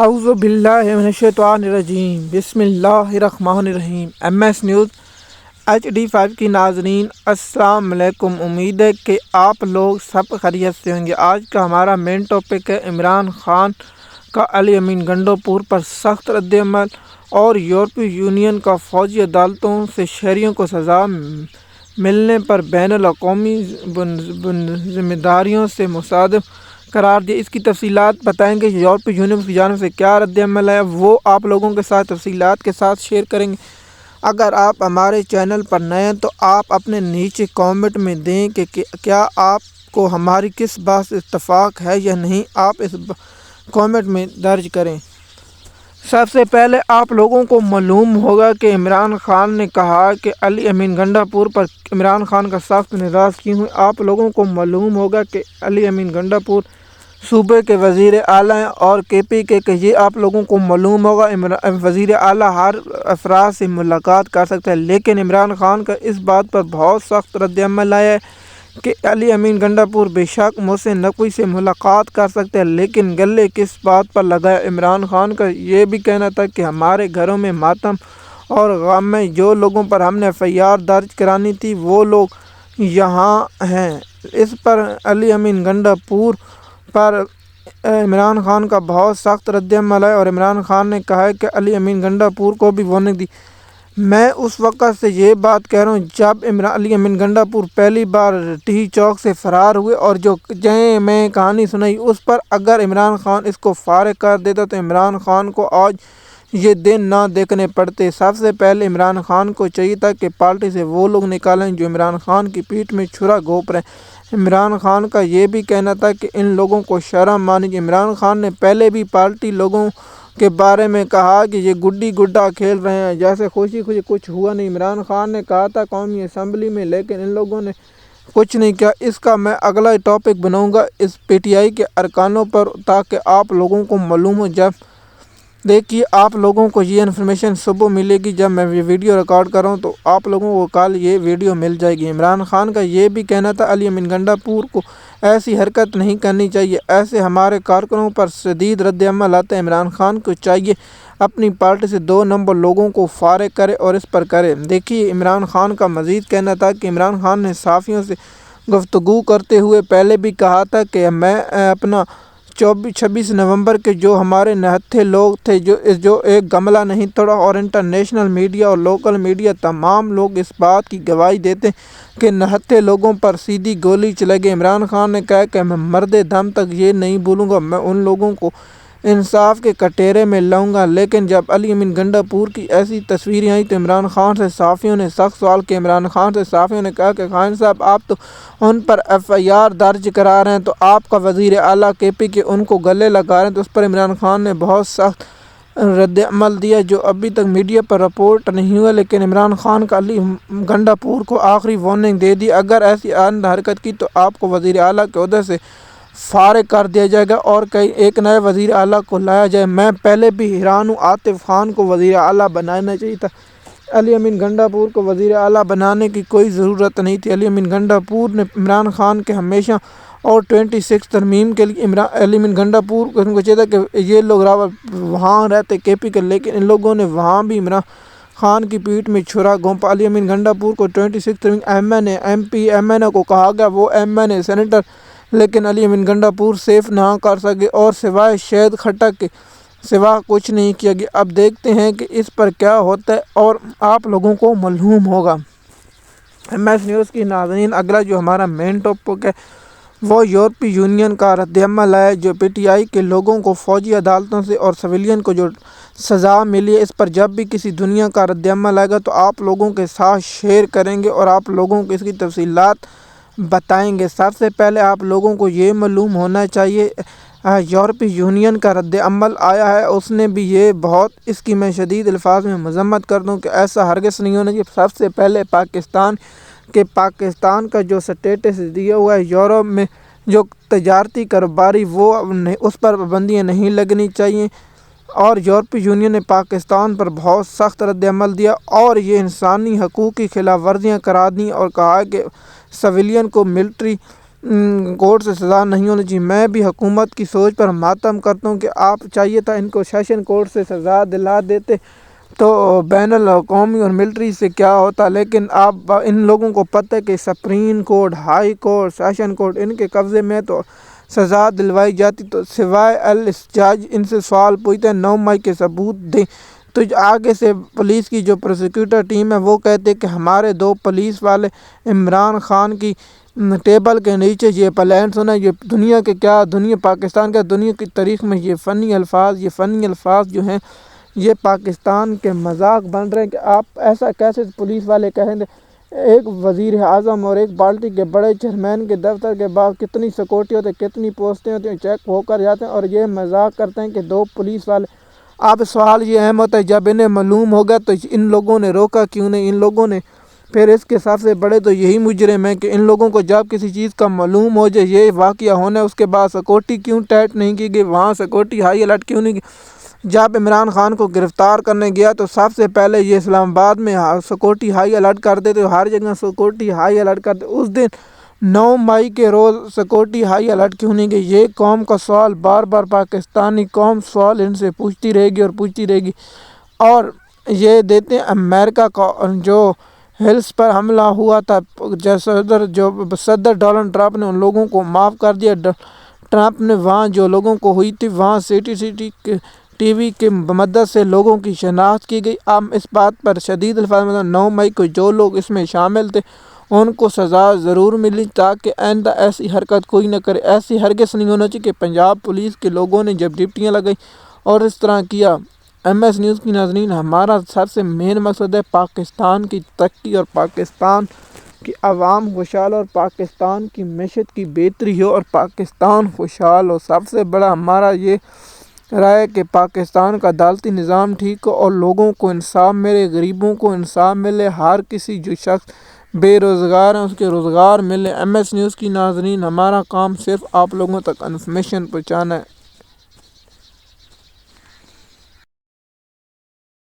اعوذ باللہ من الشیطان الرجیم، بسم اللہ الرحمن الرحیم۔ MS نیوز HD5 کی ناظرین السلام علیکم۔ امید ہے کہ آپ لوگ سب خیریت سے ہوں گے۔ آج کا ہمارا مین ٹاپک ہے عمران خان کا علی امین گنڈوپور پر سخت رد عمل اور یورپی یونین کا فوجی عدالتوں سے شہریوں کو سزا ملنے پر بین الاقوامی ذمہ داریوں سے مصادم قرار دیا۔ اس کی تفصیلات بتائیں گے، یورپی یونین کی جانب سے کیا رد عمل ہے وہ آپ لوگوں کے ساتھ تفصیلات کے ساتھ شیئر کریں گے۔ اگر آپ ہمارے چینل پر نئے ہیں تو آپ اپنے نیچے کامنٹ میں دیں کہ کیا آپ کو ہماری کس بات سے اتفاق ہے یا نہیں، آپ اس کامنٹ میں درج کریں۔ سب سے پہلے آپ لوگوں کو معلوم ہوگا کہ عمران خان نے کہا کہ علی امین گنڈوپور پر عمران خان کا سخت مزاج کیوں ہے۔ آپ لوگوں کو معلوم ہوگا کہ علی امین گنڈوپور صوبے کے وزیر اعلیٰ ہیں اور KP کے یہ آپ لوگوں کو معلوم ہوگا وزیر اعلیٰ ہر افراد سے ملاقات کر سکتا ہے، لیکن عمران خان کا اس بات پر بہت سخت رد عمل آیا ہے کہ علی امین گنڈوپور بے شک محسن نقوی سے ملاقات کر سکتے ہیں، لیکن گلے کس بات پر لگایا۔ عمران خان کا یہ بھی کہنا تھا کہ ہمارے گھروں میں ماتم اور غم میں جو لوگوں پر ہم نے FIR درج کرانی تھی وہ لوگ یہاں ہیں۔ اس پر علی امین گنڈوپور پر عمران خان کا بہت سخت رد عمل ہے اور عمران خان نے کہا ہے کہ علی امین گنڈوپور کو بھی وارننگ دی۔ میں اس وقت سے یہ بات کہہ رہا ہوں جب علی امین گنڈوپور پہلی بار ٹی چوک سے فرار ہوئے اور جو میں کہانی سنائی اس پر اگر عمران خان اس کو فارغ کر دیتا تو عمران خان کو آج یہ دن نہ دیکھنے پڑتے۔ سب سے پہلے عمران خان کو چاہیے تھا کہ پارٹی سے وہ لوگ نکالیں جو عمران خان کی پیٹھ میں چھرا گھونپ رہے ہیں۔ عمران خان کا یہ بھی کہنا تھا کہ ان لوگوں کو شرم آنی چاہیے۔ عمران خان نے پہلے بھی پارٹی لوگوں کے بارے میں کہا کہ یہ گڈی گڈا کھیل رہے ہیں، جیسے خوشی کچھ ہوا نہیں۔ عمران خان نے کہا تھا قومی اسمبلی میں، لیکن ان لوگوں نے کچھ نہیں کیا۔ اس کا میں اگلا ٹاپک بناؤں گا اس PTI کے ارکانوں پر تاکہ آپ لوگوں کو معلوم ہو۔ جب دیکھیے آپ لوگوں کو یہ انفارمیشن صبح ملے گی، جب میں یہ ویڈیو ریکارڈ کر رہا ہوں تو آپ لوگوں کو کل یہ ویڈیو مل جائے گی۔ عمران خان کا یہ بھی کہنا تھا علی امین گنڈوپور کو ایسی حرکت نہیں کرنی چاہیے، ایسے ہمارے کارکنوں پر شدید رد عمل آتا ہے۔ عمران خان کو چاہیے اپنی پارٹی سے 2 نمبر لوگوں کو فارغ کرے اور اس پر کرے۔ دیکھیے عمران خان کا مزید کہنا تھا کہ عمران خان نے صحافیوں سے گفتگو کرتے ہوئے پہلے بھی کہا تھا کہ میں اپنا 26 نومبر کے جو ہمارے نہتے لوگ تھے جو ایک گملہ نہیں توڑا، اور انٹرنیشنل میڈیا اور لوکل میڈیا تمام لوگ اس بات کی گواہی دیتے کہ نہتے لوگوں پر سیدھی گولی چلے گی۔ عمران خان نے کہا کہ میں مرد دم تک یہ نہیں بھولوں گا، میں ان لوگوں کو انصاف کے کٹہرے میں لاؤں گا۔ لیکن جب علی امین گنڈوپور کی ایسی تصویریں آئیں تو عمران خان سے صحافیوں نے سخت سوال کیا۔ عمران خان سے صحافیوں نے کہا کہ خان صاحب آپ تو ان پر FIR درج کرا رہے ہیں تو آپ کا وزیر اعلیٰ KP کے ان کو گلے لگا رہے ہیں، تو اس پر عمران خان نے بہت سخت رد عمل دیا جو ابھی تک میڈیا پر رپورٹ نہیں ہوا، لیکن عمران خان کا علی گنڈوپور کو آخری وارننگ دے دی، اگر ایسی آئندہ حرکت کی تو آپ کو وزیر اعلیٰ کے عہدے سے فارغ کر دیا جائے گا اور ایک نئے وزیر اعلیٰ کو لایا جائے۔ میں پہلے بھی حیران ہوں، عاطف خان کو وزیر اعلیٰ بنانا چاہیے تھا، علی امین گنڈوپور کو وزیر اعلیٰ بنانے کی کوئی ضرورت نہیں تھی۔ علی امین گنڈوپور نے عمران خان کے ہمیشہ اور 26 ترمیم کے لیے علی امین گنڈوپور کو چاہیے تھا کہ یہ لوگ وہاں رہتے KP کے، لیکن ان لوگوں نے وہاں بھی عمران خان کی پیٹھ میں چھرا گھونپا۔ علی امین گنڈوپور کو 26 ترمیم MNA MP MNA کو کہا گیا، وہ MNA سینیٹر، لیکن علی امین گنڈوپور سیف نہ کر سکے اور سوائے شہد خٹک کے سوا کچھ نہیں کیا گیا۔ اب دیکھتے ہیں کہ اس پر کیا ہوتا ہے اور آپ لوگوں کو معلوم ہوگا۔ MS نیوز کی ناظرین اگلا جو ہمارا مین ٹاپک ہے وہ یورپی یونین کا رد عمل ہے جو PTI کے لوگوں کو فوجی عدالتوں سے اور سویلین کو جو سزا ملی ہے، اس پر جب بھی کسی دنیا کا رد عمل آئے گا تو آپ لوگوں کے ساتھ شیئر کریں گے اور آپ لوگوں کو اس کی تفصیلات بتائیں گے۔ سب سے پہلے آپ لوگوں کو یہ معلوم ہونا چاہیے یورپی یونین کا رد عمل آیا ہے، اس نے بھی یہ بہت اس کی میں شدید الفاظ میں مذمت کرتا ہوں کہ ایسا ہرگز نہیں ہونا چاہیے۔ سب سے پہلے پاکستان کا جو سٹیٹس دیا ہوا ہے یورپ میں جو تجارتی کاروباری وہ اس پر پابندیاں نہیں لگنی چاہیے، اور یورپی یونین نے پاکستان پر بہت سخت رد عمل دیا اور یہ انسانی حقوق کی خلاف ورزیاں قرار دیں اور کہا کہ سویلین کو ملٹری کورٹ سے سزا نہیں ہونی چاہیے۔ میں بھی حکومت کی سوچ پر ماتم کرتا ہوں کہ آپ چاہیے تھا ان کو سیشن کورٹ سے سزا دلا دیتے تو بین الاقوامی اور ملٹری سے کیا ہوتا، لیکن آپ ان لوگوں کو پتہ ہے کہ supreme court, high court, session court ان کے قبضے میں تو سزا دلوائی جاتی، تو سوائے الاحتجاج ان سے سوال پوچھتے ہیں 9 مئی کے ثبوت دیں۔ تو آگے سے پولیس کی جو پروسیکیوٹر ٹیم ہے وہ کہتے کہ ہمارے 2 پولیس والے عمران خان کی ٹیبل کے نیچے یہ پلان سنا، یہ دنیا کے کیا، دنیا پاکستان کا، دنیا کی تاریخ میں یہ فنی الفاظ جو ہیں یہ پاکستان کے مذاق بن رہے ہیں کہ آپ ایسا کیسے پولیس والے کہیں گے۔ ایک وزیر اعظم اور ایک پارٹی کے بڑے چیئرمین کے دفتر کے بعد کتنی سیکورٹی ہوتی ہے، کتنی پوسٹیں ہوتی ہیں، چیک ہو کر جاتے ہیں، اور یہ مذاق کرتے ہیں کہ 2 پولیس والے۔ اب سوال یہ اہم ہوتا ہے جب انہیں معلوم ہوگا تو ان لوگوں نے روکا کیوں نہیں، ان لوگوں نے پھر اس کے سب سے بڑے تو یہی مجرم ہیں کہ ان لوگوں کو جب کسی چیز کا معلوم ہو جائے یہ واقعہ ہونا ہے، اس کے بعد سیکورٹی کیوں ٹائٹ نہیں کی گئی، وہاں سیکورٹی ہائی الرٹ کیوں نہیں کی۔ جب عمران خان کو گرفتار کرنے گیا تو سب سے پہلے یہ اسلام آباد میں سیکورٹی ہائی الرٹ کر دیتے، ہر جگہ سیکورٹی ہائی الرٹ کرتے، اس دن 9 مئی کے روز سیکورٹی ہائی الرٹ کیوں نہیں گئی۔ یہ قوم کا سوال بار بار پاکستانی قوم سوال ان سے پوچھتی رہے گی اور پوچھتی رہے گی۔ اور یہ دیتے ہیں امریکہ کا جو ہلس پر حملہ ہوا تھا، صدر ڈونلڈ ٹرمپ نے ان لوگوں کو معاف کر دیا۔ ٹرمپ نے وہاں جو لوگوں کو ہوئی تھی وہاں ٹی وی کے مدد سے لوگوں کی شناخت کی گئی۔ اب اس بات پر شدید الفاظ میں 9 مئی کو جو لوگ اس میں شامل تھے ان کو سزا ضرور ملی تاکہ آئندہ ایسی حرکت کوئی نہ کرے۔ ایسی ہرگز نہیں ہونا چاہیے کہ پنجاب پولیس کے لوگوں نے جب ڈپٹیاں لگائی اور اس طرح کیا۔ ایم ایس نیوز کی ناظرین، ہمارا سب سے مین مقصد ہے پاکستان کی ترقی اور پاکستان کی عوام خوشحال اور پاکستان کی معیشت کی بہتری ہو اور پاکستان خوشحال ہو۔ سب سے بڑا ہمارا یہ رائے کہ پاکستان کا عدالتی نظام ٹھیک ہو اور لوگوں کو انصاف ملے، غریبوں کو انصاف ملے، ہر کسی جو شخص بے روزگار ہیں اس کے روزگار ملے۔ ایم ایس نیوز کی ناظرین، ہمارا کام صرف آپ لوگوں تک انفارمیشن پہنچانا ہے۔